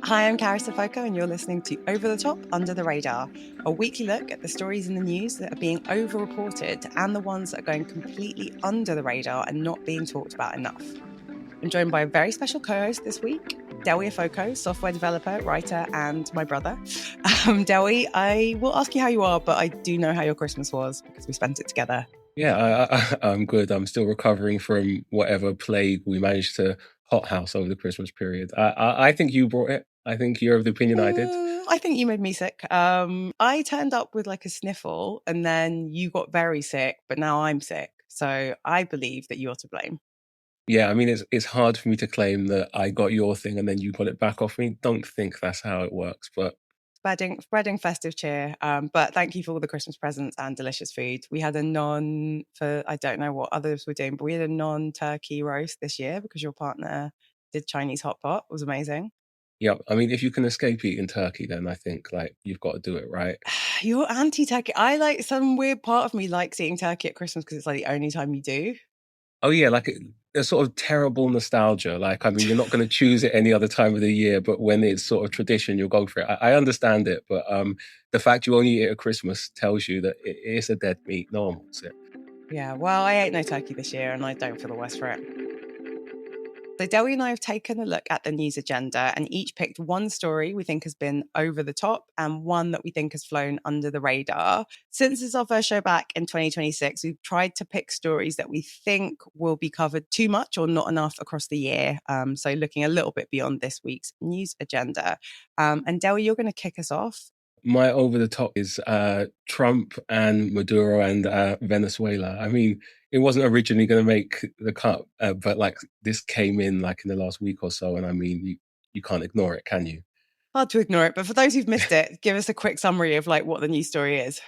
Hi, I'm Carys and Afoko, and you're listening to Over the Top, Under the Radar, a weekly look at the stories in the news that are being over-reported and the ones that are going completely under the radar and not being talked about enough. I'm joined by a very special co-host this week, Dewi Afoko, software developer, writer, and my brother. Dewi, I will ask you how you are, but I do know how your Christmas was because we spent it together. Yeah, I'm good. I'm still recovering from whatever plague we managed to hothouse over the Christmas period. I think you brought it. I think you're of the opinion I did. I think you made me sick. I turned up with like a sniffle and then you got very sick, but now I'm sick. So I believe that you're to blame. Yeah, I mean, it's hard for me to claim that I got your thing and then you got it back off me. Don't think that's how it works, but Spreading festive cheer. But thank you for all the Christmas presents and delicious food. We had I don't know what others were doing, but we had a non-turkey roast this year because your partner did Chinese hot pot. It was amazing. yeah, I mean, if you can escape eating turkey, then I think like you've got to do it, right? You're anti-turkey. I like some weird part of me likes eating turkey at Christmas because it's like the only time you do. Oh yeah, like a sort of terrible nostalgia. Like, I mean, you're not going to choose it any other time of the year, but when it's sort of tradition, you'll go for it. I understand it, but the fact you only eat it at Christmas tells you that it's a dead meat. No one wants it. Yeah, well, I ate no turkey this year and I don't feel the worse for it. So Dewi and I have taken a look at the news agenda and each picked one story we think has been over the top and one that we think has flown under the radar. Since it's our first show back in 2026, we've tried to pick stories that we think will be covered too much or not enough across the year. So looking a little bit beyond this week's news agenda. And Dewi, you're going to kick us off. My over the top is Trump and Maduro and Venezuela. I mean, it wasn't originally going to make the cut, but like this came in like in the last week or so, and I mean, you can't ignore it, can you? Hard to ignore it, but for those who've missed it, give us a quick summary of like what the news story is.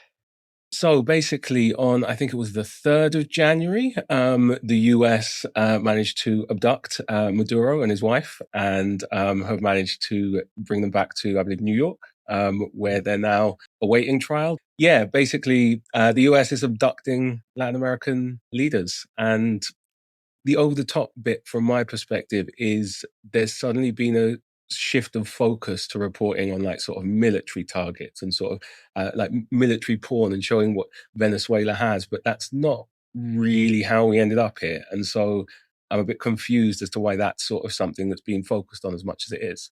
So basically, on I think it was the 3rd of January, the US managed to abduct Maduro and his wife and have managed to bring them back to, I believe, New York, where they're now awaiting trial. Yeah, basically, the US is abducting Latin American leaders. And the over the top bit from my perspective is there's suddenly been a shift of focus to reporting on like sort of military targets and sort of like military porn and showing what Venezuela has, but that's not really how we ended up here. And so I'm a bit confused as to why that's sort of something that's being focused on as much as it is.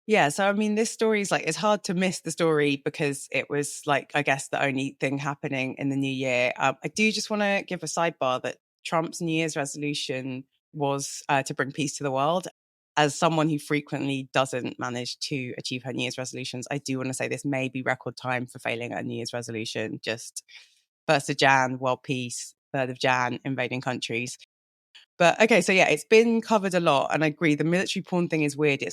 Yeah, so I mean, this story is like, it's hard to miss the story because it was like, I guess, the only thing happening in the new year. I do just want to give a sidebar that Trump's New Year's resolution was to bring peace to the world. As someone who frequently doesn't manage to achieve her New Year's resolutions, I do want to say this may be record time for failing a New Year's resolution. Just 1st of Jan, world peace, 3rd of Jan, invading countries. But okay, so yeah, it's been covered a lot. And I agree, the military porn thing is weird.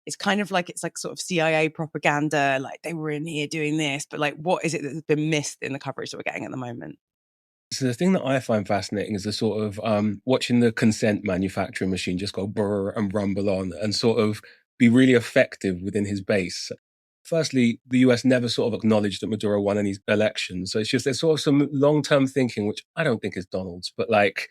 It's kind of like, it's like sort of CIA propaganda, like they were in here doing this, but like, what is it that's been missed in the coverage that we're getting at the moment? So the thing that I find fascinating is the sort of watching the consent manufacturing machine just go brr and rumble on and sort of be really effective within his base. Firstly, the US never sort of acknowledged that Maduro won any elections. So it's just there's sort of some long-term thinking, which I don't think is Donald's, but like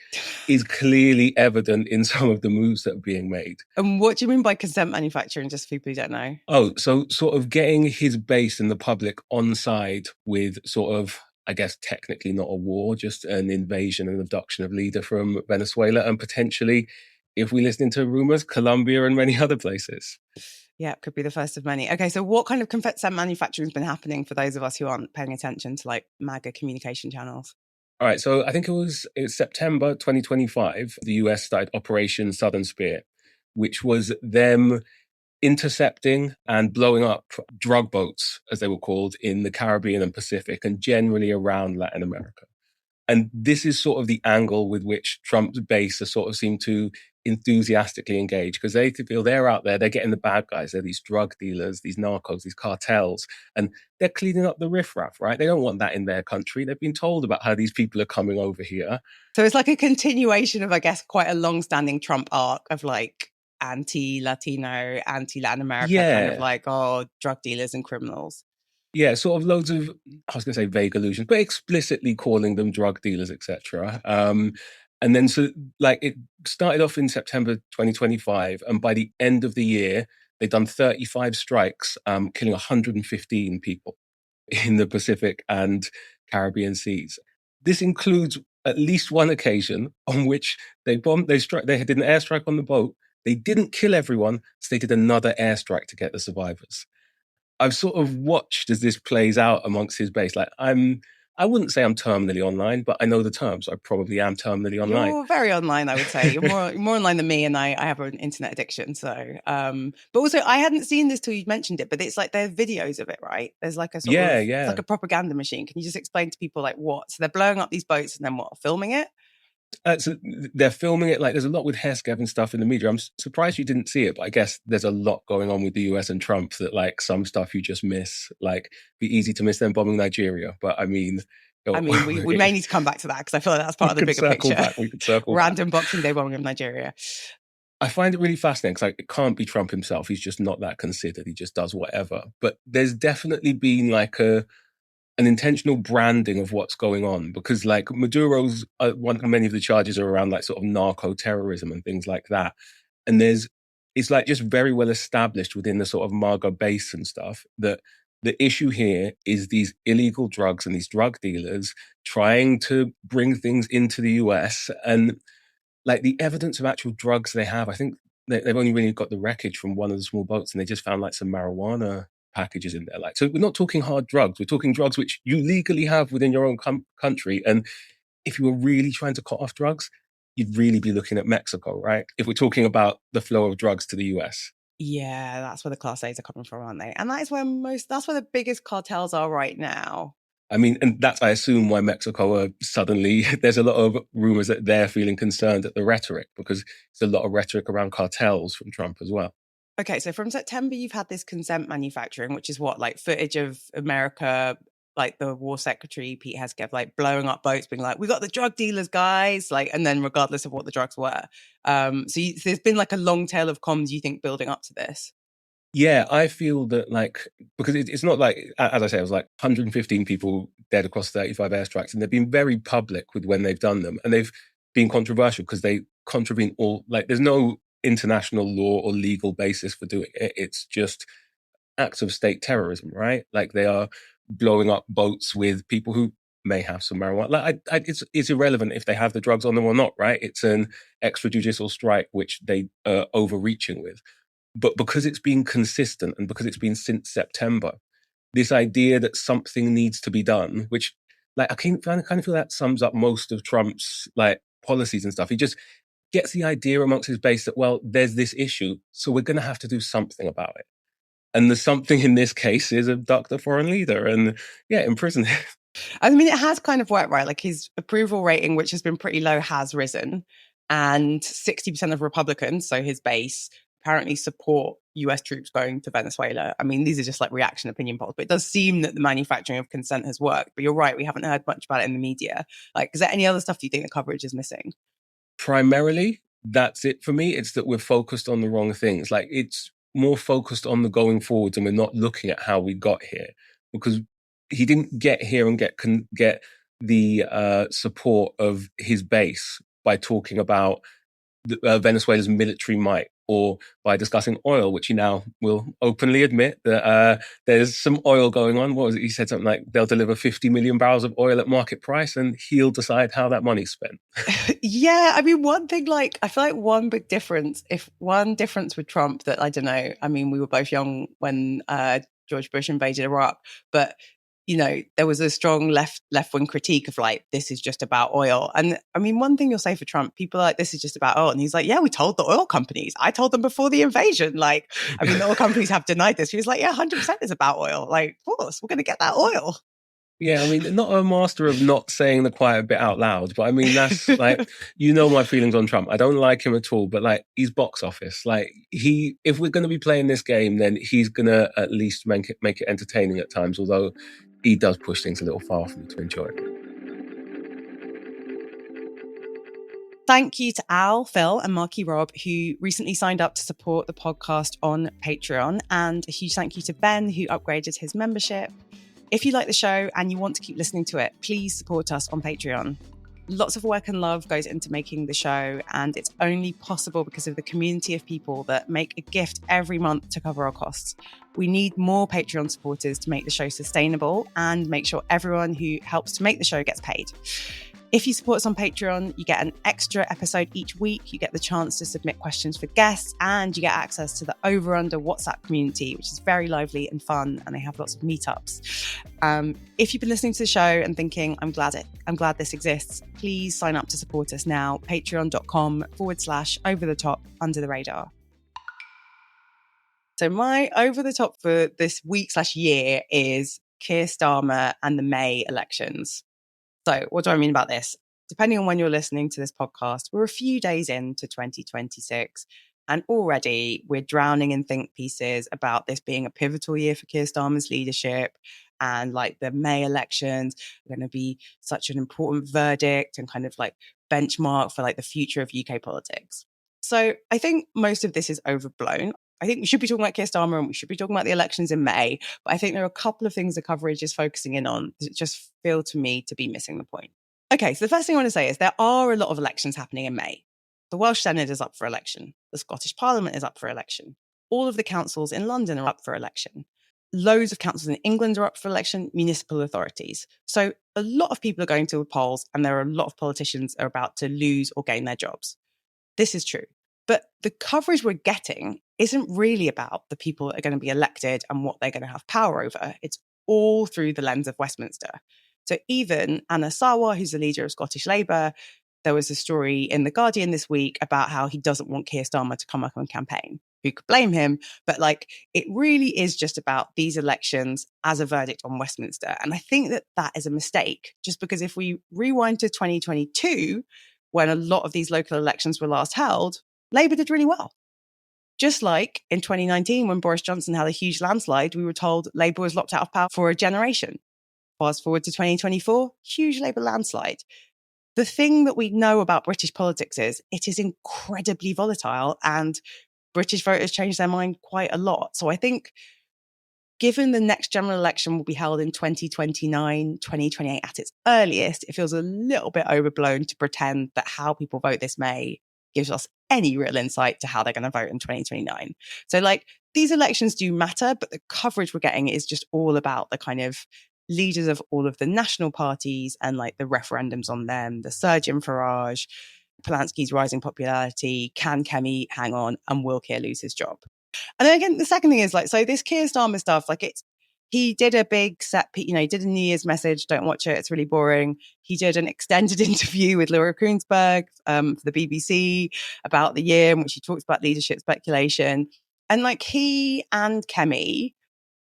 is clearly evident in some of the moves that are being made. And what do you mean by consent manufacturing, just for people who don't know? Oh, so sort of getting his base and the public on side with sort of, I guess, technically not a war, just an invasion and abduction of leader from Venezuela and potentially, if we listen to rumors, Colombia and many other places. Yeah, it could be the first of many. Okay, so what kind of consent manufacturing has been happening for those of us who aren't paying attention to like MAGA communication channels? All right, so I think it was September 2025, the US started Operation Southern Spear, which was them intercepting and blowing up drug boats, as they were called, in the Caribbean and Pacific and generally around Latin America. And this is sort of the angle with which Trump's base has sort of seemed to enthusiastically engage because they feel they're out there, they're getting the bad guys. They're these drug dealers, these narcos, these cartels, and they're cleaning up the riffraff, right? They don't want that in their country. They've been told about how these people are coming over here. So it's like a continuation of, I guess, quite a long-standing Trump arc of like anti-Latino, anti-Latin America, kind of Yeah. like, oh, drug dealers and criminals. Yeah, sort of loads of, I was going to say vague allusions, but explicitly calling them drug dealers, etc. And then, so like, it started off in September 2025, and by the end of the year, they've done 35 strikes, killing 115 people in the Pacific and Caribbean seas. This includes at least one occasion on which they did an airstrike on the boat. They didn't kill everyone, so they did another airstrike to get the survivors. I've sort of watched as this plays out amongst his base. Like I wouldn't say I'm terminally online, but I know the terms. I probably am terminally online. You're very online, I would say. You're more online than me, and I have an internet addiction. So, but also I hadn't seen this till you mentioned it. But it's like there's videos of it, right? There's like a sort of it's like a propaganda machine. Can you just explain to people like what? So they're blowing up these boats and then what? Filming it? So they're filming it. Like there's a lot with Hesketh and stuff in the media. I'm surprised you didn't see it, but I guess there's a lot going on with the US and Trump that like some stuff you just miss. Like be easy to miss them bombing Nigeria, but I mean, we may need to come back to that because I feel like that's part of the bigger picture. We can circle Random Boxing Day bombing of Nigeria. I find it really fascinating because like, it can't be Trump himself. He's just not that considered. He just does whatever. But there's definitely been like an intentional branding of what's going on because like Maduro's many of the charges are around like sort of narco terrorism and things like that. And it's like just very well established within the sort of Marga base and stuff that the issue here is these illegal drugs and these drug dealers trying to bring things into the US. And like the evidence of actual drugs they have, I think they've only really got the wreckage from one of the small boats and they just found like some marijuana packages in there. Like, so we're not talking hard drugs. We're talking drugs which you legally have within your own country. And if you were really trying to cut off drugs, you'd really be looking at Mexico, right? If we're talking about the flow of drugs to the US. Yeah, that's where the Class A's are coming from, aren't they? And that's where the biggest cartels are right now. I mean, and that's, I assume, why Mexico are suddenly, there's a lot of rumors that they're feeling concerned at the rhetoric because there's a lot of rhetoric around cartels from Trump as well. Okay, so from September, you've had this consent manufacturing, which is what, like footage of America, like the war secretary, Pete Hesketh, like blowing up boats, being like, we got the drug dealers, guys, like, and then regardless of what the drugs were. So there's been like a long tail of comms, you think, building up to this? Yeah, I feel that like, because it's not like, as I say, it was like 115 people dead across 35 airstrikes, and they've been very public with when they've done them. And they've been controversial because they contravene all, like, there's no international law or legal basis for doing it. It's just acts of state terrorism, right? Like they are blowing up boats with people who may have some marijuana. Like it's irrelevant if they have the drugs on them or not, right? It's an extrajudicial strike which they are overreaching with. But because it's been consistent and because it's been since September, this idea that something needs to be done, which like I kind of feel that sums up most of Trump's like policies and stuff. He just gets the idea amongst his base that, well, there's this issue, so we're going to have to do something about it. And the something in this case is abduct a foreign leader and, imprison him. I mean, it has kind of worked, right? Like his approval rating, which has been pretty low, has risen. And 60% of Republicans, so his base, apparently support US troops going to Venezuela. I mean, these are just like reaction opinion polls, but it does seem that the manufacturing of consent has worked. But you're right, we haven't heard much about it in the media. Like, is there any other stuff you think the coverage is missing? Primarily, that's it for me. It's that we're focused on the wrong things. Like it's more focused on the going forwards and we're not looking at how we got here because he didn't get here and get the support of his base by talking about Venezuela's military might or by discussing oil, which he now will openly admit that there's some oil going on. What was it? He said something like they'll deliver 50 million barrels of oil at market price and he'll decide how that money's spent. Yeah, I mean, one thing, like, I feel like one difference with Trump that, I don't know, I mean, we were both young when George Bush invaded Iraq, but you know, there was a strong left-wing critique of like, this is just about oil. And I mean, one thing you'll say for Trump, people are like, this is just about oil. And he's like, yeah, we told the oil companies. I told them before the invasion. Like, I mean, the oil companies have denied this. He was like, yeah, 100% is about oil. Like, of course, we're going to get that oil. Yeah, I mean, not a master of not saying the quiet bit out loud, but I mean, that's like, you know my feelings on Trump. I don't like him at all, but like, he's box office. Like if we're going to be playing this game, then he's going to at least make it entertaining at times, although he does push things a little far for me to enjoy. Thank you to Al, Phil, and Marky Rob, who recently signed up to support the podcast on Patreon. And a huge thank you to Ben, who upgraded his membership. If you like the show and you want to keep listening to it, please support us on Patreon. Lots of work and love goes into making the show, and it's only possible because of the community of people that make a gift every month to cover our costs. We need more Patreon supporters to make the show sustainable and make sure everyone who helps to make the show gets paid. If you support us on Patreon, you get an extra episode each week, you get the chance to submit questions for guests, and you get access to the Over Under WhatsApp community, which is very lively and fun, and they have lots of meetups. If you've been listening to the show and thinking, I'm glad this exists, please sign up to support us now, patreon.com/over the top under the radar. So my over the top for this week/year is Keir Starmer and the May elections. So what do I mean about this? Depending on when you're listening to this podcast, we're a few days into 2026, and already we're drowning in think pieces about this being a pivotal year for Keir Starmer's leadership, and like the May elections are going to be such an important verdict and kind of like benchmark for like the future of UK politics. So I think most of this is overblown. I think we should be talking about Keir Starmer and we should be talking about the elections in May. But I think there are a couple of things the coverage is focusing in on that just feel to me to be missing the point. Okay, so the first thing I want to say is there are a lot of elections happening in May. The Welsh Senate is up for election. The Scottish Parliament is up for election. All of the councils in London are up for election. Loads of councils in England are up for election, municipal authorities. So a lot of people are going to the polls, and there are a lot of politicians are about to lose or gain their jobs. This is true. But the coverage we're getting isn't really about the people that are going to be elected and what they're going to have power over. It's all through the lens of Westminster. So even Anna Sarwar, who's the leader of Scottish Labour, there was a story in The Guardian this week about how he doesn't want Keir Starmer to come up on campaign. Who could blame him? But like, it really is just about these elections as a verdict on Westminster. And I think that that is a mistake, just because if we rewind to 2022, when a lot of these local elections were last held, Labour did really well. Just like in 2019, when Boris Johnson had a huge landslide, we were told Labour was locked out of power for a generation. Fast forward to 2024, huge Labour landslide. The thing that we know about British politics is it is incredibly volatile, and British voters change their mind quite a lot. So I think given the next general election will be held in 2029, 2028 at its earliest, it feels a little bit overblown to pretend that how people vote this May gives us any real insight to how they're going to vote in 2029. So like, these elections do matter, but the coverage we're getting is just all about the kind of leaders of all of the national parties and like the referendums on them, the surge in Farage, Polanski's rising popularity, can Kemi hang on, and will Keir lose his job? And then again, the second thing is like, so this Keir Starmer stuff, like he did a big he did a New Year's message. Don't watch it. It's really boring. He did an extended interview with Laura Koonsberg for the BBC about the year in which he talks about leadership speculation. And like, he and Kemi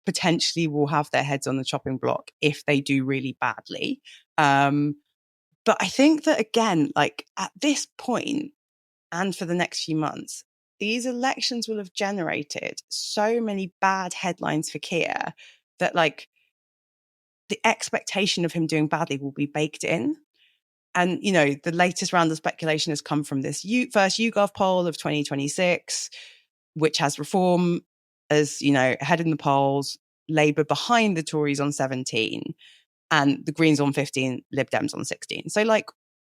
potentially will have their heads on the chopping block if they do really badly. But I think that again, like at this point and for the next few months, these elections will have generated so many bad headlines for Keir that like the expectation of him doing badly will be baked in. And, you know, the latest round of speculation has come from this first YouGov poll of 2026, which has Reform as, you know, ahead in the polls, Labour behind the Tories on 17, and the Greens on 15, Lib Dems on 16. So like,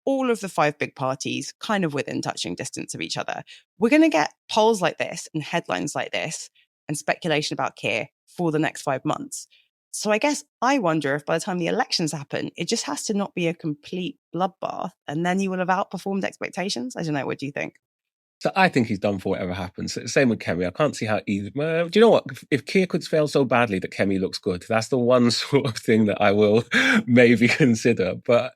all of the five big parties kind of within touching distance of each other. We're going to get polls like this and headlines like this and speculation about Keir for the next 5 months. So I guess I wonder if by the time the elections happen, it just has to not be a complete bloodbath, and then he will have outperformed expectations. I don't know. What do you think? So I think he's done for whatever happens. Same with Kemi. I can't see how either. Do you know what? If Keir could fail so badly that Kemi looks good, that's the one sort of thing that I will maybe consider. But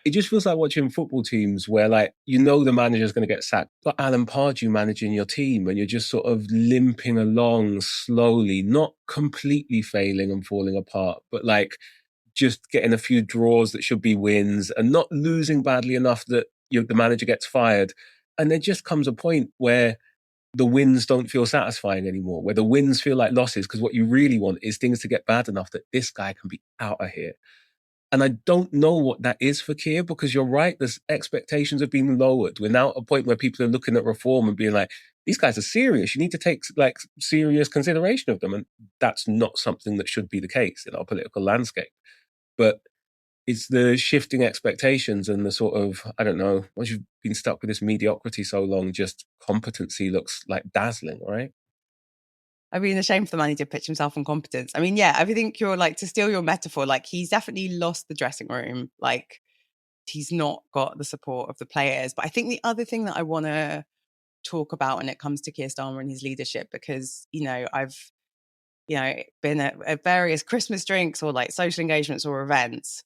it just feels like watching football teams where, like, you know, the manager's going to get sacked. But Alan Pardew managing your team, and you're just sort of limping along slowly, not completely failing and falling apart, but like just getting a few draws that should be wins and not losing badly enough that the manager gets fired. And there just comes a point where the wins don't feel satisfying anymore, where the wins feel like losses, because what you really want is things to get bad enough that this guy can be out of here. And I don't know what that is for Keir, because you're right, the expectations have been lowered. We're now at a point where people are looking at Reform and being like, these guys are serious. You need to take like serious consideration of them. And that's not something that should be the case in our political landscape. But It's the shifting expectations and the sort of, I don't know, once you've been stuck with this mediocrity so long, just competency looks like dazzling, right? I mean, a shame for the man he did pitch himself on competence. I mean, yeah, I think you're like, to steal your metaphor, like he's definitely lost the dressing room. Like he's not got the support of the players. But I think the other thing that I want to talk about when it comes to Keir Starmer and his leadership, because, I've, been at various Christmas drinks or like social engagements or events,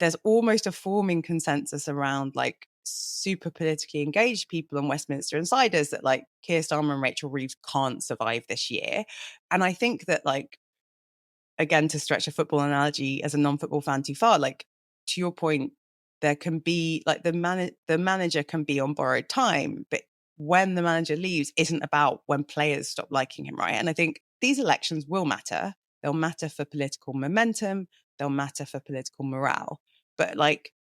there's almost a forming consensus around like super politically engaged people and Westminster insiders that like Keir Starmer and Rachel Reeves can't survive this year. And I think that, like, again, to stretch a football analogy as a non-football fan too far, like to your point, there can be like the manager can be on borrowed time, but when the manager leaves isn't about when players stop liking him, right? And I think these elections will matter. They'll matter for political momentum. They'll matter for political morale. But like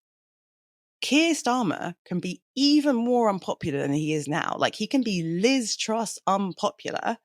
Keir Starmer can be even more unpopular than he is now. Like he can be Liz Truss unpopular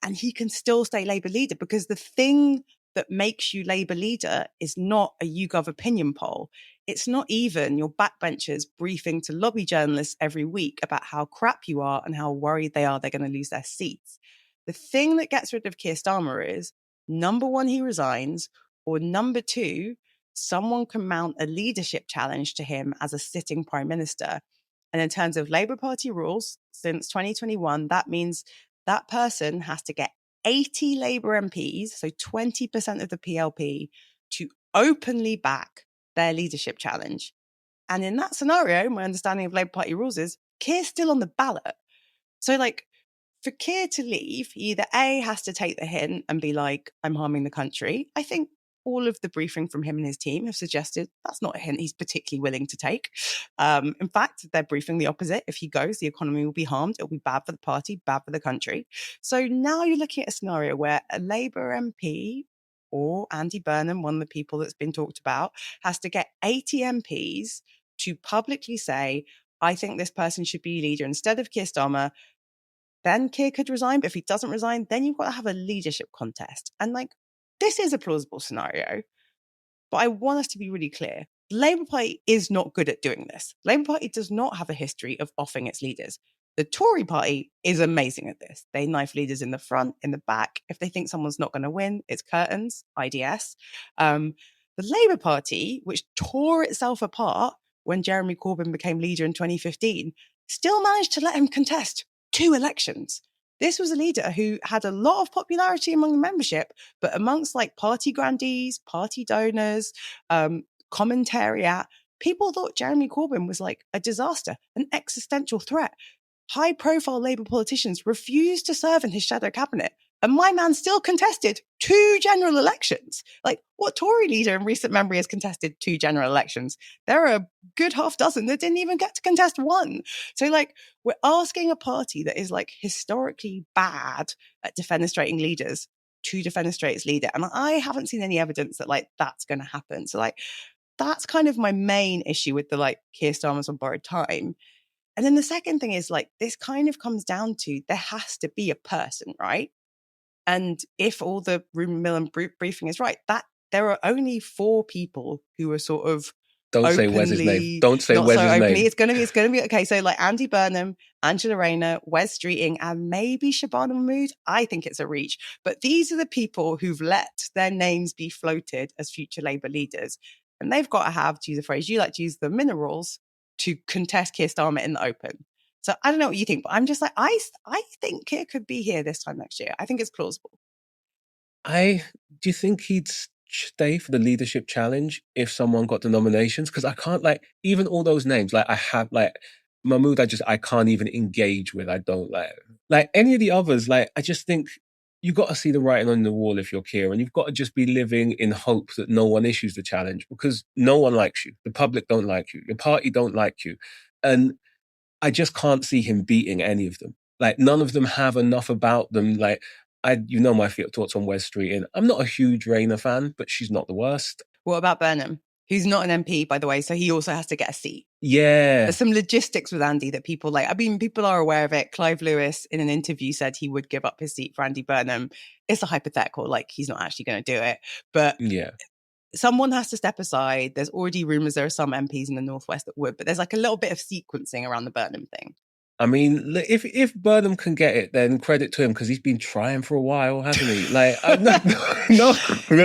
and he can still stay Labour leader, because the thing that makes you Labour leader is not a YouGov opinion poll. It's not even your backbenchers briefing to lobby journalists every week about how crap you are and how worried they are they're going to lose their seats. The thing that gets rid of Keir Starmer is, number one, he resigns, or number two, someone can mount a leadership challenge to him as a sitting prime minister. And in terms of Labour Party rules, since 2021, that means that person has to get 80 Labour MPs, so 20% of the PLP, to openly back their leadership challenge. And in that scenario, my understanding of Labour Party rules is Keir's still on the ballot. So, like, for Keir to leave, he either A, has to take the hint and be like, I'm harming the country. I think all of the briefing from him and his team have suggested that's not a hint he's particularly willing to take. In fact, they're briefing the opposite. If he goes, the economy will be harmed. It'll be bad for the party, bad for the country. So now you're looking at a scenario where a Labour MP or Andy Burnham, one of the people that's been talked about, has to get 80 MPs to publicly say, I think this person should be leader instead of Keir Starmer. Then Keir could resign. But if he doesn't resign, then you've got to have a leadership contest. And like, this is a plausible scenario. But I want us to be really clear. The Labour Party is not good at doing this. The Labour Party does not have a history of offing its leaders. The Tory Party is amazing at this. They knife leaders in the front, in the back. If they think someone's not going to win, it's curtains, IDS. The Labour Party, which tore itself apart when Jeremy Corbyn became leader in 2015, still managed to let him contest 2 elections. This was a leader who had a lot of popularity among the membership, but amongst like party grandees, party donors, commentariat, people thought Jeremy Corbyn was like a disaster, an existential threat. High profile Labour politicians refused to serve in his shadow cabinet. And my man still contested 2 general elections. Like, what Tory leader in recent memory has contested 2 general elections? There are a good half dozen that didn't even get to contest 1. So, like, we're asking a party that is like historically bad at defenestrating leaders to defenestrate its leader. And I haven't seen any evidence that like that's going to happen. So, like, that's kind of my main issue with the like Keir Starmer's on borrowed time. And then the second thing is like, this kind of comes down to there has to be a person, right? And if all the rumor mill and briefing is right, that there are only 4 people who are sort of Don't say Wes's name. openly, Don't say not so Wes's openly. name. It's gonna be okay. So like Andy Burnham, Angela Rayner, Wes Streeting, and maybe Shabana Mahmood. I think it's a reach, but these are the people who've let their names be floated as future Labour leaders, and they've got to have, to use the phrase you like to use, the minerals to contest Keir Starmer in the open. So I don't know what you think, but I'm just like, I think Keir could be here this time next year. I think it's plausible. Do you think he'd stay for the leadership challenge if someone got the nominations? Because I can't, like, even all those names, like I have like Mahmood, I can't even engage with. I don't like any of the others. Like, I just think you got to see the writing on the wall if you're Keir, and you've got to just be living in hope that no one issues the challenge, because no one likes you. The public don't like you. Your party don't like you. And I just can't see him beating any of them. Like, none of them have enough about them. Like, my thoughts on Wes Street, and I'm not a huge Rayner fan, but she's not the worst. What about Burnham, who's not an MP, by the way, so he also has to get a seat? Yeah. There's some logistics with Andy that people like. I mean, people are aware of it. Clive Lewis, in an interview, said he would give up his seat for Andy Burnham. It's a hypothetical, like he's not actually going to do it. But Yeah. someone has to step aside. There's already rumours there are some MPs in the Northwest that would, but there's like a little bit of sequencing around the Burnham thing. I mean, if Burnham can get it, then credit to him because he's been trying for a while, hasn't he? Like, no, no,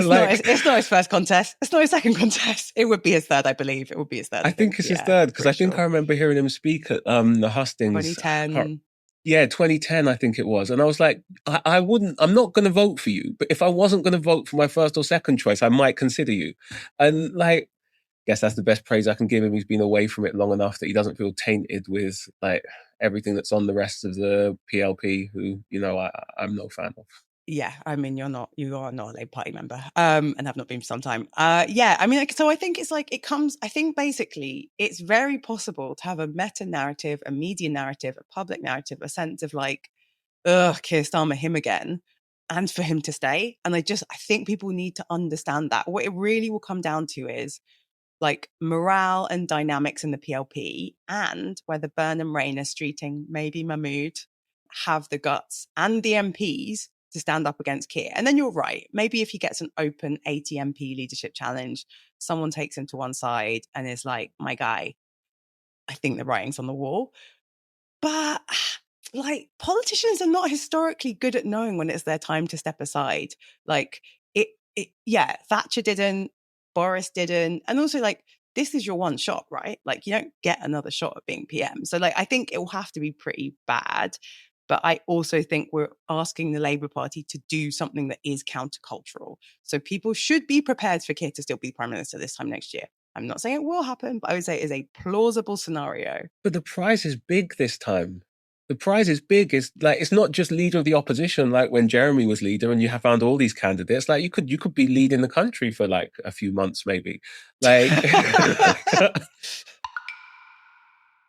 like It's not his first contest. It's not his second contest. It would be his third, I believe. It would be his third. I I think. think it's his Yeah, third because I pretty think sure. I remember hearing him speak at the hustings. I can't, 2010. yeah, 2010, I think it was. And I was like, I wouldn't, I'm not going to vote for you. But if I wasn't going to vote for my first or second choice, I might consider you. And like, guess that's the best praise I can give him. He's been away from it long enough that he doesn't feel tainted with like everything that's on the rest of the PLP, who, I'm no fan of. Yeah, I mean, you are not a Labour Party member, and have not been for some time. Yeah, I mean, so I think it's like I think basically it's very possible to have a meta narrative, a media narrative, a public narrative, a sense of like, ugh, Keir Starmer, him again, and for him to stay. And I think people need to understand that. What it really will come down to is like morale and dynamics in the PLP, and whether Burnham, Rayner, Streeting, maybe Mahmood have the guts and the MPs to stand up against Keir. And then you're right. Maybe if he gets an open 80 MP leadership challenge, someone takes him to one side and is like, my guy, I think the writing's on the wall. But like politicians are not historically good at knowing when it's their time to step aside. Like yeah, Thatcher didn't, Boris didn't. And also like, this is your one shot, right? Like you don't get another shot at being PM. So like, I think it will have to be pretty bad. But I also think we're asking the Labour Party to do something that is countercultural. So people should be prepared for Keir to still be Prime Minister this time next year. I'm not saying it will happen, but I would say it is a plausible scenario. But the prize is big this time. The prize is big. It's like it's not just leader of the opposition, like when Jeremy was leader and you have found all these candidates. Like you could be leading the country for like a few months, maybe. Like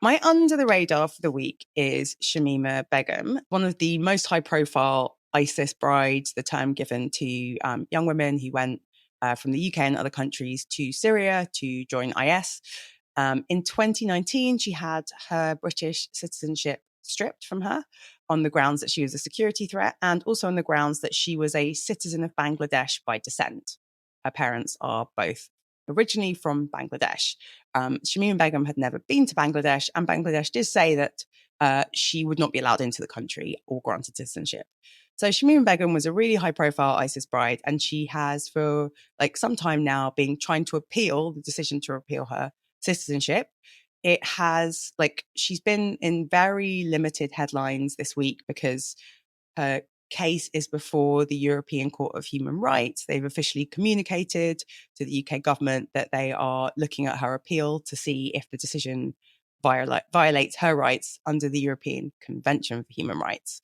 My under the radar for the week is Shamima Begum, one of the most high profile ISIS brides, the term given to young women who went from the UK and other countries to Syria to join IS. In 2019, she had her British citizenship stripped from her on the grounds that she was a security threat and also on the grounds that she was a citizen of Bangladesh by descent. Her parents are both originally from Bangladesh. Shamima Begum had never been to Bangladesh, and Bangladesh did say that she would not be allowed into the country or granted citizenship. So Shamima Begum was a really high-profile ISIS bride, and she has for like some time now been trying to appeal the decision to repeal her citizenship. It has like she's been in very limited headlines this week because her case is before the European Court of Human Rights. They've officially communicated to the UK government that they are looking at her appeal to see if the decision violates her rights under the European Convention for Human Rights.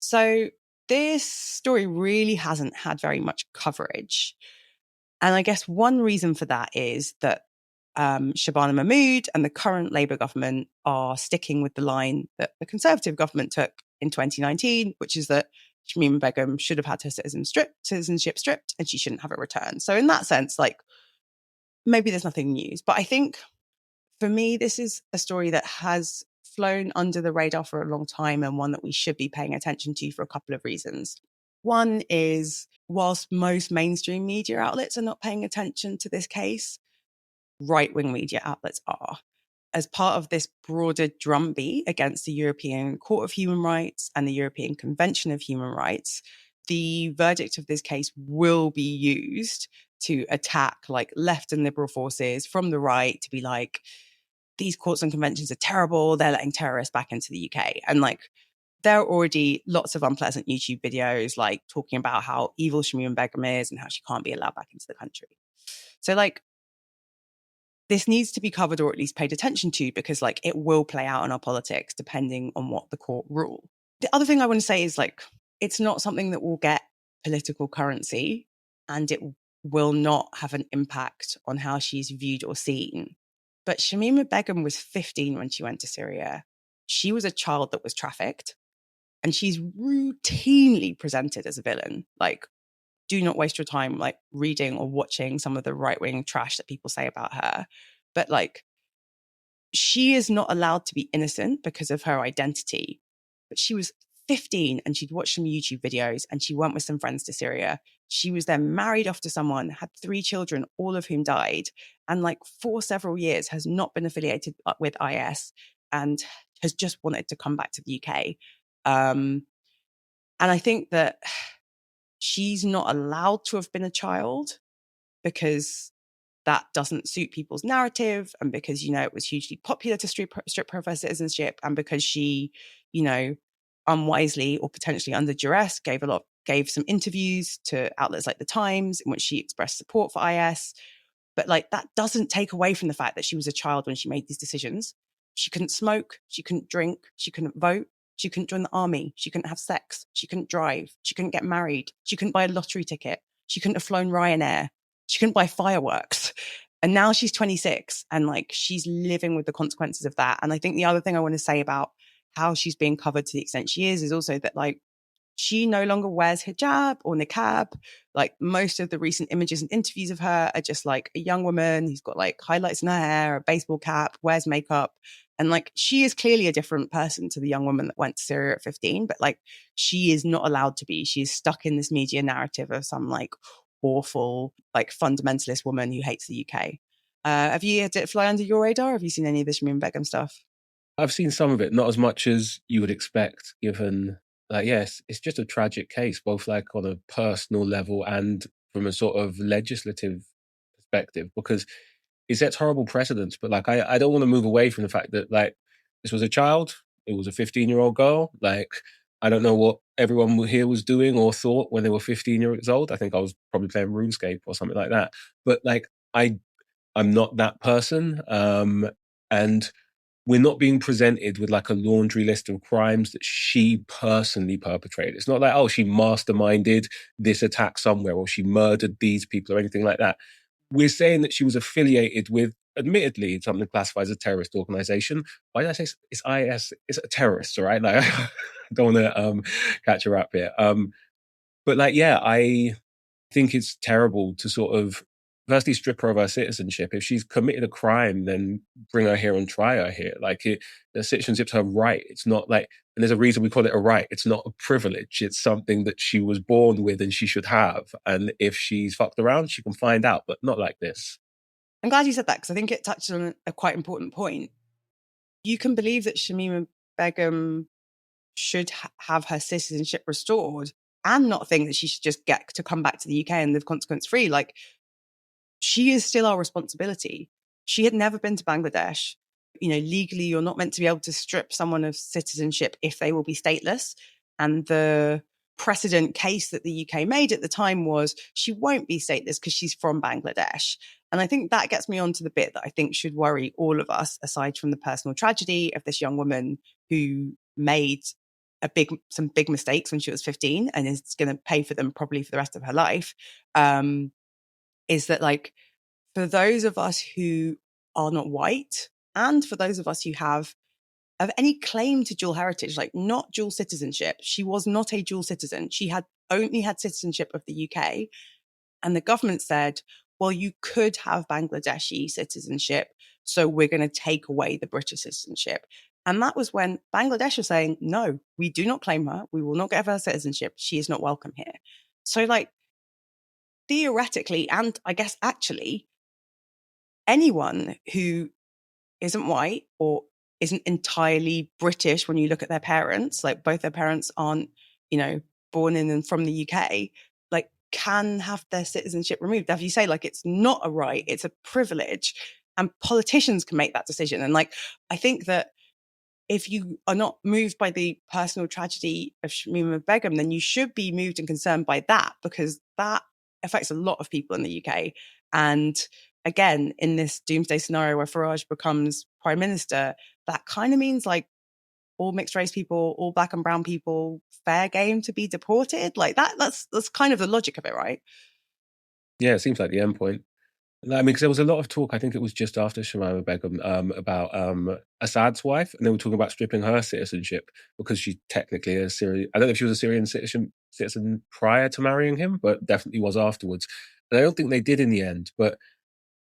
So this story really hasn't had very much coverage. And I guess one reason for that is that Shabana Mahmood and the current Labour government are sticking with the line that the Conservative government took in 2019, which is that Shamima Begum should have had her citizenship stripped and she shouldn't have it returned. So in that sense, like maybe there's nothing news. But I think for me, this is a story that has flown under the radar for a long time and one that we should be paying attention to for a couple of reasons. One is whilst most mainstream media outlets are not paying attention to this case, right-wing media outlets are. As part of this broader drumbeat against the European Court of Human Rights and the European Convention of Human Rights, the verdict of this case will be used to attack like left and liberal forces from the right to be like, these courts and conventions are terrible. They're letting terrorists back into the UK. And like, there are already lots of unpleasant YouTube videos like talking about how evil Shamima Begum is and how she can't be allowed back into the country. So like, this needs to be covered or at least paid attention to because like it will play out in our politics depending on what the court rule. The other thing I want to say is like, it's not something that will get political currency and it will not have an impact on how she's viewed or seen. But Shamima Begum was 15 when she went to Syria. She was a child that was trafficked and she's routinely presented as a villain. Like, do not waste your time like reading or watching some of the right-wing trash that people say about her. But like, she is not allowed to be innocent because of her identity. But she was 15 and she'd watched some YouTube videos and she went with some friends to Syria. She was then married off to someone, had 3 children, all of whom died, and like for several years has not been affiliated with IS and has just wanted to come back to the UK. And I think that she's not allowed to have been a child because that doesn't suit people's narrative, and because, it was hugely popular to strip her of her citizenship, and because she, you know, unwisely or potentially under duress gave some interviews to outlets like The Times in which she expressed support for IS. But like that doesn't take away from the fact that she was a child when she made these decisions. She couldn't smoke, she couldn't drink, she couldn't vote, she couldn't join the army, she couldn't have sex, she couldn't drive, she couldn't get married, she couldn't buy a lottery ticket, she couldn't have flown Ryanair, she couldn't buy fireworks. And now she's 26 and like she's living with the consequences of that. And I think the other thing I want to say about how she's being covered to the extent she is also that like she no longer wears hijab or niqab. Like most of the recent images and interviews of her are just like a young woman who's got like highlights in her hair, a baseball cap, wears makeup. And like she is clearly a different person to the young woman that went to Syria at 15, but like she is not allowed to be. She's stuck in this media narrative of some like awful, like fundamentalist woman who hates the UK. Have you had it fly under your radar? Have you seen any of this Shamima Begum stuff? I've seen some of it, not as much as you would expect, given like, yes, it's just a tragic case, both like on a personal level and from a sort of legislative perspective, because it sets horrible precedents. But like, I don't want to move away from the fact that like this was a child, it was a 15-year-old girl. Like, I don't know what everyone here was doing or thought when they were 15 years old. I think I was probably playing RuneScape or something like that. But like, I'm not that person. And we're not being presented with like a laundry list of crimes that she personally perpetrated. It's not like, oh, she masterminded this attack somewhere or she murdered these people or anything like that. We're saying that she was affiliated with, admittedly, something classified as a terrorist organization. Why did I say it's IS? It's a terrorist, all right? Like, I don't want to catch a rap here. But like, yeah, I think it's terrible to sort of firstly strip her of her citizenship. If she's committed a crime, then bring her here and try her here. Like the citizenship's her right. It's not like, and there's a reason we call it a right. It's not a privilege. It's something that she was born with and she should have. And if she's fucked around, she can find out, but not like this. I'm glad you said that because I think it touched on a quite important point. You can believe that Shamima Begum should have her citizenship restored and not think that she should just get to come back to the UK and live consequence free. Like, she is still our responsibility. She had never been to Bangladesh. Legally, you're not meant to be able to strip someone of citizenship if they will be stateless. And the precedent case that the UK made at the time was she won't be stateless because she's from Bangladesh. And I think that gets me on to the bit that I think should worry all of us, aside from the personal tragedy of this young woman who made some big mistakes when she was 15 and is going to pay for them probably for the rest of her life. Is that like, for those of us who are not white and for those of us who have of any claim to dual heritage, like not dual citizenship, she was not a dual citizen. She had only had citizenship of the UK. And the government said, well, you could have Bangladeshi citizenship, so we're going to take away the British citizenship. And that was when Bangladesh was saying, no, we do not claim her. We will not give her citizenship. She is not welcome here. So like, theoretically, and I guess actually, anyone who isn't white or isn't entirely British when you look at their parents, like both their parents aren't, born in and from the UK, like can have their citizenship removed. As you say, like it's not a right, it's a privilege. And politicians can make that decision. And like, I think that if you are not moved by the personal tragedy of Shamima Begum, then you should be moved and concerned by that, because that affects a lot of people in the UK. And again, in this doomsday scenario where Farage becomes prime minister, that kind of means like all mixed race people, all black and brown people, fair game to be deported. Like that's kind of the logic of it, right? Yeah, it seems like the end point. I mean, because there was a lot of talk, I think it was just after Shamima Begum, about Assad's wife, and they were talking about stripping her citizenship because she's technically a Syrian. I don't know if she was a Syrian citizen prior to marrying him, but definitely was afterwards. And I don't think they did in the end, but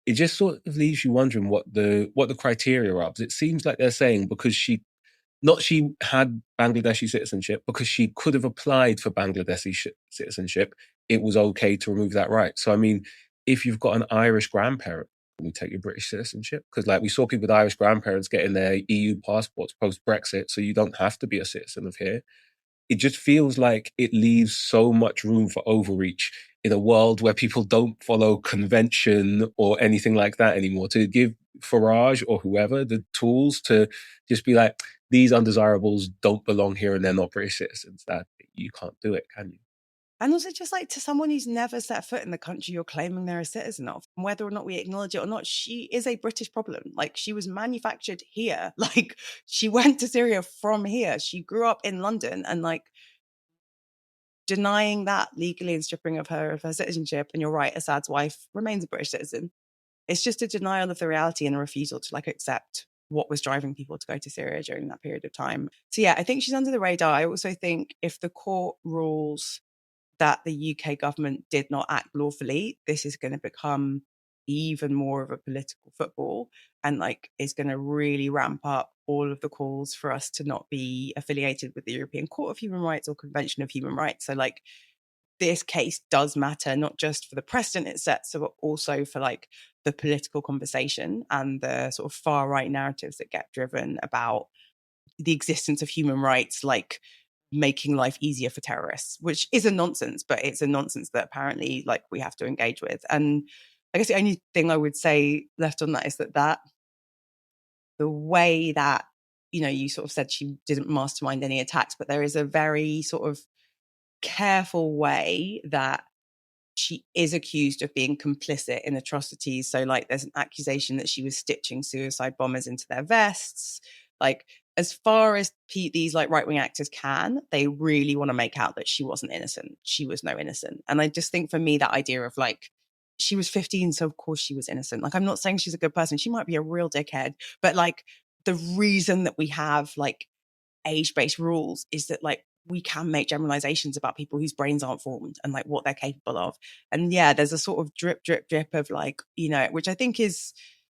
it just sort of leaves you wondering what the criteria are. Because it seems like they're saying because she not she had Bangladeshi citizenship, because she could have applied for Bangladeshi citizenship. It was okay to remove that right. So, I mean, if you've got an Irish grandparent, can you take your British citizenship? Because, like, we saw people with Irish grandparents getting their EU passports post Brexit, so you don't have to be a citizen of here. It just feels like it leaves so much room for overreach in a world where people don't follow convention or anything like that anymore, to give Farage or whoever the tools to just be like, these undesirables don't belong here and they're not British citizens. That you can't do it, can you? And also, just like to someone who's never set foot in the country you're claiming they're a citizen of, whether or not we acknowledge it or not, she is a British problem. Like, she was manufactured here. Like, she went to Syria from here. She grew up in London, and like, denying that legally and stripping of her citizenship. And you're right, Assad's wife remains a British citizen. It's just a denial of the reality and a refusal to like accept what was driving people to go to Syria during that period of time. So yeah, I think she's under the radar. I also think if the court rules that the UK government did not act lawfully, this is going to become even more of a political football, and like is going to really ramp up all of the calls for us to not be affiliated with the European Court of Human Rights or Convention of Human Rights. So like, this case does matter, not just for the precedent it sets, but also for like the political conversation and the sort of far right narratives that get driven about the existence of human rights, like making life easier for terrorists, which is a nonsense, but it's a nonsense that apparently like we have to engage with. And I guess the only thing I would say left on that is that the way that, you know, you sort of said she didn't mastermind any attacks, but there is a very sort of careful way that she is accused of being complicit in atrocities. So like, there's an accusation that she was stitching suicide bombers into their vests. Like, as far as these like right-wing actors can, they really want to make out that she wasn't innocent. She was no innocent. And I just think for me, that idea of like, she was 15, so of course she was innocent. Like, I'm not saying she's a good person. She might be a real dickhead, but like, the reason that we have like age-based rules is that like, we can make generalizations about people whose brains aren't formed and like what they're capable of. And yeah, there's a sort of drip of like, you know, which I think is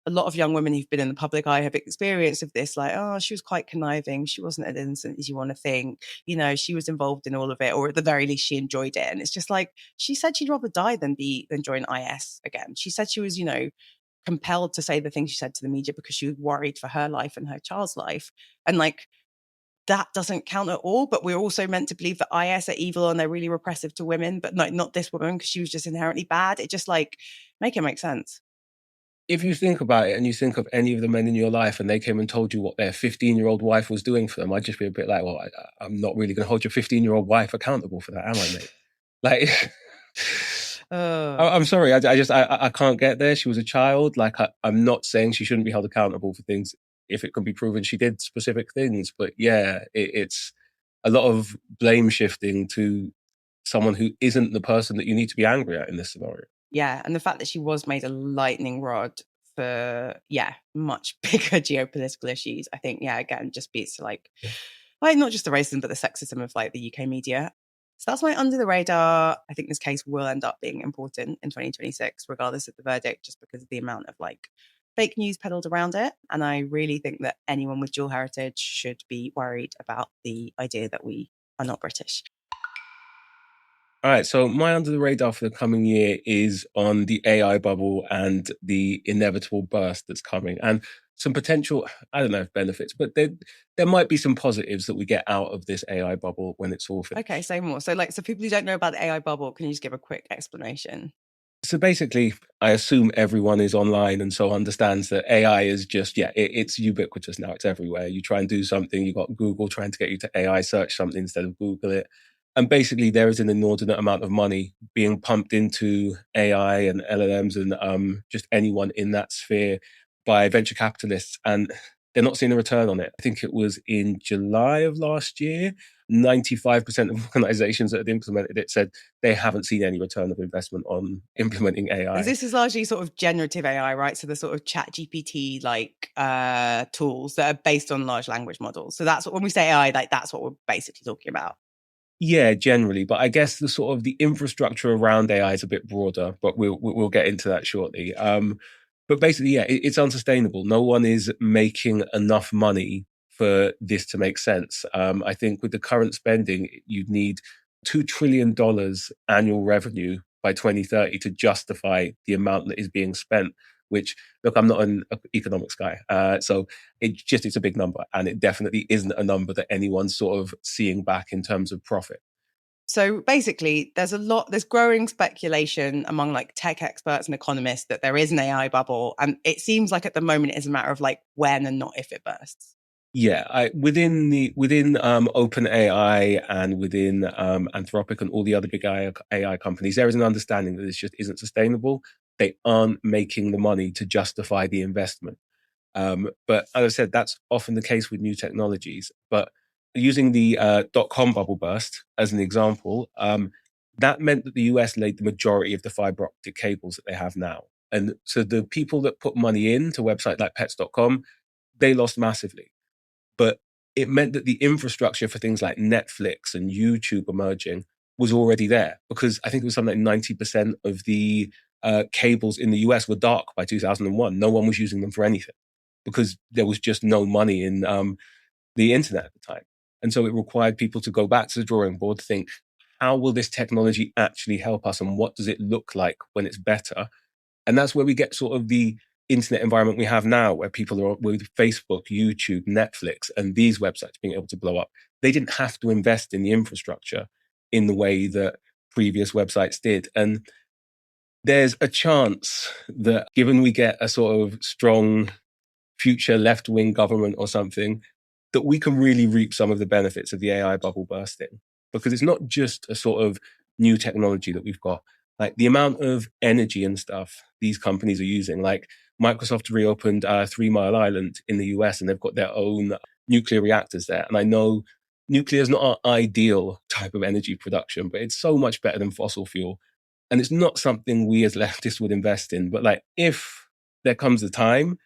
a lot of young women who've been in the public eye have experienced of this, like, oh, she was quite conniving. She wasn't as innocent as you want to think. You know, she was involved in all of it, or at the very least, she enjoyed it. And it's just like, she said she'd rather die than join IS again. She said she was, you know, compelled to say the things she said to the media because she was worried for her life and her child's life. And like, that doesn't count at all. But we're also meant to believe that IS are evil and they're really repressive to women, but not this woman because she was just inherently bad. It just like, make it make sense. If you think about it and you think of any of the men in your life and they came and told you what their 15-year-old wife was doing for them, I'd just be a bit like, well, I'm not really going to hold your 15-year-old wife accountable for that, am I, mate? Like, I'm sorry, I can't get there. She was a child. Like, I'm not saying she shouldn't be held accountable for things if it can be proven she did specific things. But yeah, it's a lot of blame shifting to someone who isn't the person that you need to be angry at in this scenario. Yeah, and the fact that she was made a lightning rod for, yeah, much bigger geopolitical issues, I think, yeah, again, just beats like not just the racism, but the sexism of like the UK media. So that's my under the radar. I think this case will end up being important in 2026, regardless of the verdict, just because of the amount of like fake news peddled around it. And I really think that anyone with dual heritage should be worried about the idea that we are not British. All right, so my under the radar for the coming year is on the AI bubble and the inevitable burst that's coming, and some potential, I don't know if benefits, but there might be some positives that we get out of this AI bubble when it's all finished. Okay, say more. So like, so people who don't know about the AI bubble, can you just give a quick explanation? So basically, I assume everyone is online and so understands that AI is just, yeah, it's ubiquitous now. It's everywhere. You try and do something, you got Google trying to get you to AI search something instead of Google it. And basically, there is an inordinate amount of money being pumped into AI and LLMs and just anyone in that sphere by venture capitalists. And they're not seeing a return on it. I think it was in July of last year, 95% of organizations that had implemented it said they haven't seen any return of investment on implementing AI. This is largely sort of generative AI, right? So the sort of chat GPT like tools that are based on large language models. So that's what, when we say AI, like that's what we're basically talking about. Yeah, generally, but I guess the sort of the infrastructure around AI is a bit broader, but we'll get into that shortly. But basically, yeah, it's unsustainable. No one is making enough money for this to make sense. I think with the current spending, you'd need $2 trillion annual revenue by 2030 to justify the amount that is being spent, which, look, I'm not an economics guy. So it's a big number. And it definitely isn't a number that anyone's sort of seeing back in terms of profit. So basically, there's growing speculation among like tech experts and economists that there is an AI bubble. And it seems like at the moment it's a matter of like when and not if it bursts. Yeah, within OpenAI and within Anthropic and all the other big AI companies, there is an understanding that this just isn't sustainable. They aren't making the money to justify the investment. But as I said, that's often the case with new technologies. But using the dot-com bubble burst as an example, that meant that the US laid the majority of the fiber optic cables that they have now. And so the people that put money into websites like pets.com, they lost massively. But it meant that the infrastructure for things like Netflix and YouTube emerging was already there, because I think it was something like 90% of the cables in the US were dark by 2001. No one was using them for anything because there was just no money in the internet at the time. And so it required people to go back to the drawing board, think, how will this technology actually help us? And what does it look like when it's better? And that's where we get sort of the internet environment we have now, where people are with Facebook, YouTube, Netflix, and these websites being able to blow up. They didn't have to invest in the infrastructure in the way that previous websites did. And there's a chance that given we get a sort of strong future left-wing government or something, that we can really reap some of the benefits of the AI bubble bursting. Because it's not just a sort of new technology that we've got. Like the amount of energy and stuff these companies are using, like Microsoft reopened 3 Mile Island in the US and they've got their own nuclear reactors there. And I know nuclear is not our ideal type of energy production, but it's so much better than fossil fuel. And it's not something we as leftists would invest in. But like if there comes a time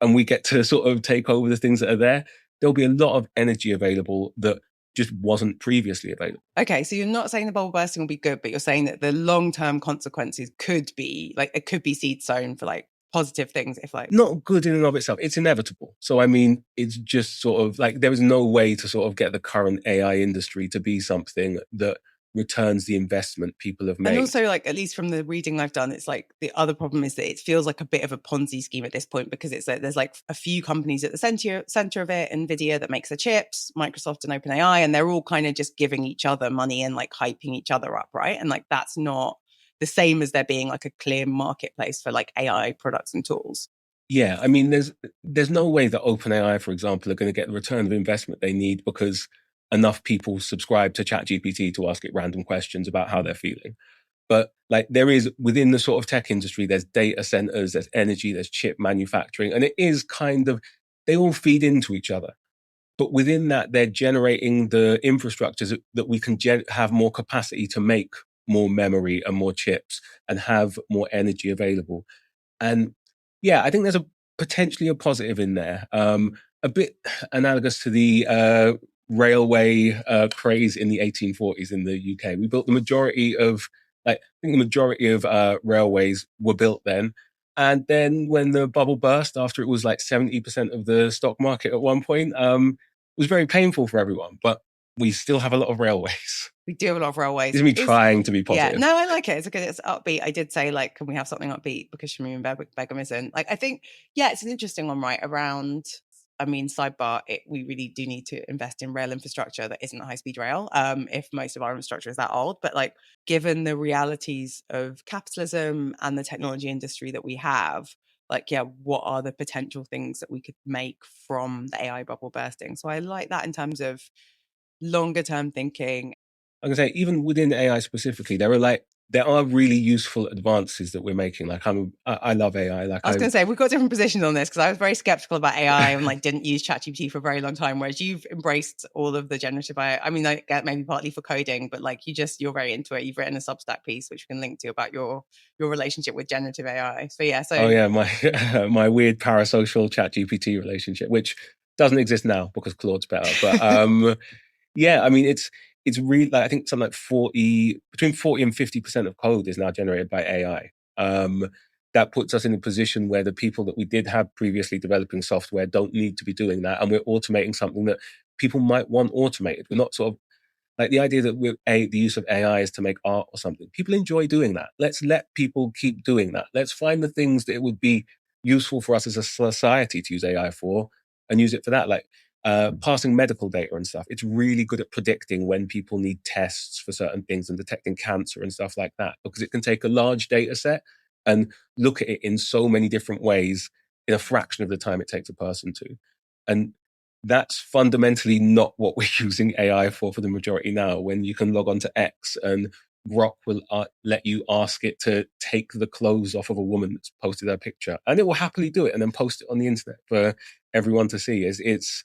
and we get to sort of take over the things that are there, there'll be a lot of energy available that just wasn't previously available. Okay, so you're not saying the bubble bursting will be good, but you're saying that the long-term consequences could be like it could be seed sown for like positive things if like not good in and of itself. It's inevitable. So I mean, it's just sort of like there is no way to sort of get the current AI industry to be something that returns the investment people have made. And also, like, at least from the reading I've done, it's like the other problem is that it feels like a bit of a Ponzi scheme at this point, because it's like there's like a few companies at the center of it, Nvidia that makes the chips, Microsoft and OpenAI, and they're all kind of just giving each other money and like hyping each other up, right? And like that's not the same as there being like a clear marketplace for like AI products and tools. Yeah, I mean, there's no way that OpenAI, for example, are going to get the return of investment they need because enough people subscribe to ChatGPT to ask it random questions about how they're feeling. But like there is within the sort of tech industry, there's data centers, there's energy, there's chip manufacturing, and it is kind of, they all feed into each other. But within that, they're generating the infrastructures that we can have more capacity to make more memory and more chips and have more energy available. And yeah, I think there's potentially a positive in there. A bit analogous to the railway craze in the 1840s in the UK. We built the majority of, like, I think the majority of railways were built then. And then when the bubble burst, after it was like 70% of the stock market at one point, it was very painful for everyone. But we still have a lot of railways. We do have a lot of railways. This is me trying to be positive. Yeah, no, I like it. It's upbeat. I did say, like, can we have something upbeat? Because Shamima Begum isn't. Like, I think, yeah, it's an interesting one, right? Around, I mean, sidebar, we really do need to invest in rail infrastructure that isn't high-speed rail, if most of our infrastructure is that old. But, like, given the realities of capitalism and the technology industry that we have, like, yeah, what are the potential things that we could make from the AI bubble bursting? So I like that in terms of longer term thinking. I'm gonna say, even within AI specifically, there are really useful advances that we're making. Like I love AI. Like I was going to say, we've got different positions on this because I was very skeptical about AI and like didn't use ChatGPT for a very long time, whereas you've embraced all of the generative AI. I mean, I get maybe partly for coding, but like you're very into it. You've written a Substack piece which we can link to about your relationship with generative AI. So yeah, oh yeah, my weird parasocial ChatGPT relationship, which doesn't exist now because Claude's better. But yeah, I mean, it's really, like, I think something like between 40 and 50% of code is now generated by AI. that puts us in a position where the people that we did have previously developing software don't need to be doing that, and we're automating something that people might want automated. We're not sort of like the idea that the use of AI is to make art or something. People enjoy doing that. Let's let people keep doing that. Let's find the things that it would be useful for us as a society to use AI for, and use it for that. Like passing medical data and stuff. It's really good at predicting when people need tests for certain things and detecting cancer and stuff like that, because it can take a large data set and look at it in so many different ways in a fraction of the time it takes a person to. And that's fundamentally not what we're using AI for the majority now. When you can log on to X and Grok will let you ask it to take the clothes off of a woman that's posted her picture, and it will happily do it and then post it on the internet for everyone to see. It's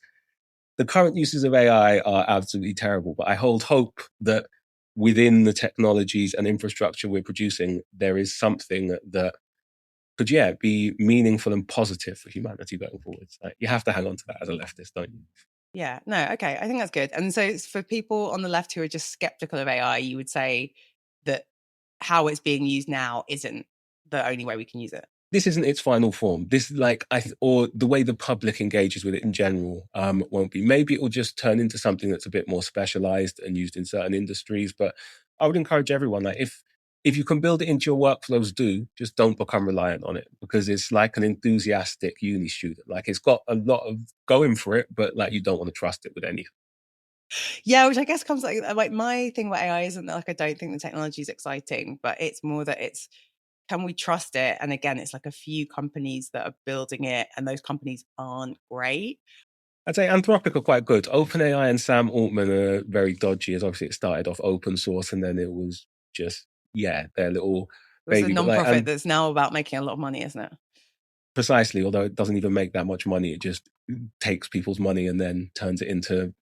the current uses of AI are absolutely terrible, but I hold hope that within the technologies and infrastructure we're producing, there is something that could, be meaningful and positive for humanity going forwards. Like, you have to hang on to that as a leftist, don't you? Yeah, no, okay. I think that's good. And so for people on the left who are just skeptical of AI, you would say that how it's being used now isn't the only way we can use it. This isn't its final form. This, like, or the way the public engages with it in general, won't be. Maybe it will just turn into something that's a bit more specialized and used in certain industries. But I would encourage everyone, like, if you can build it into your workflows, just don't become reliant on it, because it's like an enthusiastic uni student. Like, it's got a lot of going for it, but like, you don't want to trust it with anything. Yeah, which I guess comes like my thing about AI isn't that like I don't think the technology is exciting, but it's more that it's, can we trust it? And again, it's like a few companies that are building it, and those companies aren't great. I'd say Anthropic are quite good. OpenAI and Sam Altman are very dodgy, as obviously it started off open source and then it was just, their little It was a baby. But like, non-profit and that's now about making a lot of money, isn't it? precisely, although it doesn't even make that much money, it just takes people's money and then turns it into,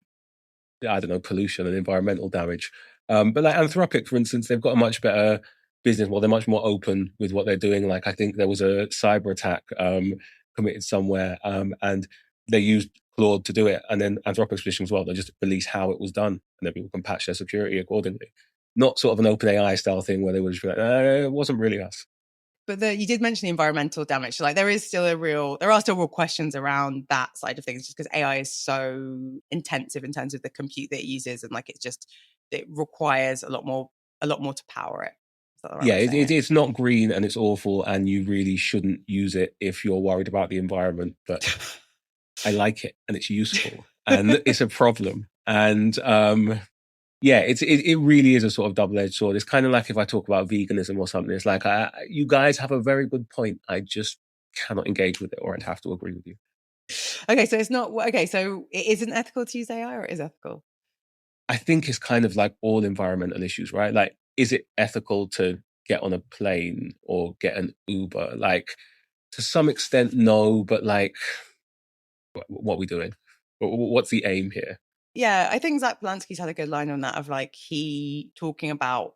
I don't know, pollution and environmental damage. But like Anthropic, for instance, they've got a much better business. Well, they're much more open with what they're doing. Like, I think there was a cyber attack committed somewhere, and they used Claude to do it. And then Anthropic's position as well, they just release how it was done, and then people can patch their security accordingly. Not sort of an open AI style thing where they were just like, it wasn't really us. But you did mention the environmental damage. So like there are still real questions around that side of things, just because AI is so intensive in terms of the compute that it uses, and like it requires a lot more to power it. Is that the right way Yeah, of saying it? it's not green and it's awful, and you really shouldn't use it if you're worried about the environment. But I like it and it's useful and it's a problem. And it really is a sort of double-edged sword. It's kind of like if I talk about veganism or something, it's like, you guys have a very good point. I just cannot engage with it, or I'd have to agree with you. Okay, so it's not okay. So it isn't ethical to use AI, or it is ethical? I think it's kind of like all environmental issues, right? Like, is it ethical to get on a plane or get an Uber? Like, to some extent, no, but like, what are we doing? What's the aim here? Yeah, I think Zach Balansky's had a good line on that, of like he talking about,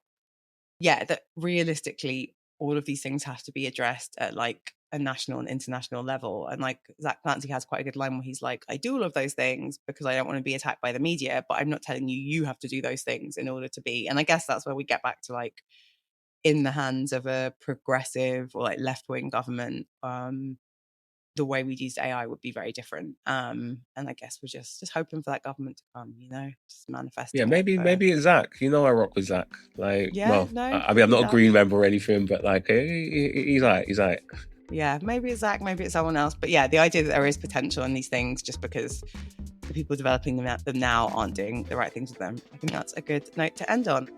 that realistically all of these things have to be addressed at like a national and international level. And like Zach Clancy has quite a good line where he's like, I do all of those things because I don't want to be attacked by the media, but I'm not telling you have to do those things in order to be. And I guess that's where we get back to like, in the hands of a progressive or like left-wing government, the way we'd use AI would be very different. And I guess we're just hoping for that government to come, just Yeah, manifesting it for. maybe it's Zach. I rock with Zach. Like, Yeah, well, no, I mean, could I'm be not a that. green member or anything, but like, he's right. He's right. Yeah, maybe it's Zach, maybe it's someone else. But yeah, the idea that there is potential in these things just because the people developing them now aren't doing the right things with them. I think that's a good note to end on.